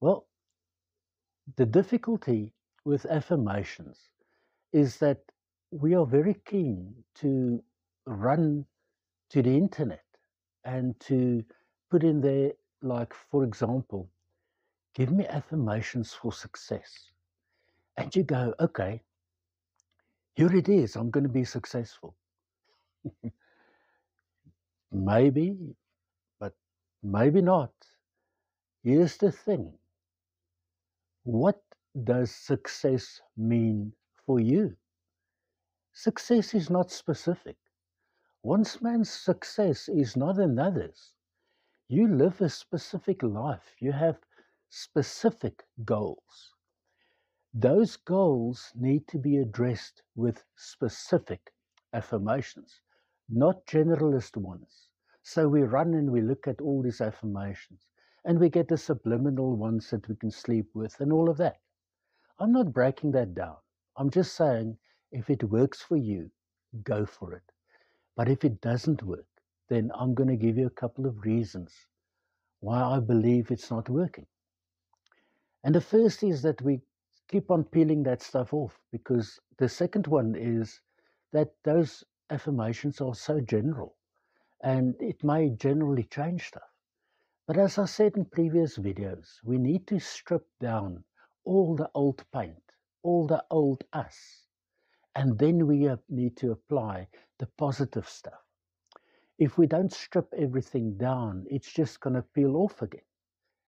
Well, the difficulty with affirmations is that we are very keen to run to the internet and to put in there, like, for example, give me affirmations for success. And you go, okay, here it is, I'm going to be successful. Maybe, but maybe not. Here's the thing. What does success mean for you? Success is not specific. One man's success is not another's. You live a specific life. You have specific goals. Those goals need to be addressed with specific affirmations, not generalist ones. So we run and we look at all these affirmations and we get the subliminal ones that we can sleep with and all of that. I'm not breaking that down. I'm just saying if it works for you, go for it. But if it doesn't work, then I'm going to give you a couple of reasons why I believe it's not working. And the first is that we keep on peeling that stuff off, because the second one is that those affirmations are so general and it may generally change stuff. But as I said in previous videos, we need to strip down all the old paint, all the old us, and then we need to apply the positive stuff. If we don't strip everything down, it's just going to peel off again.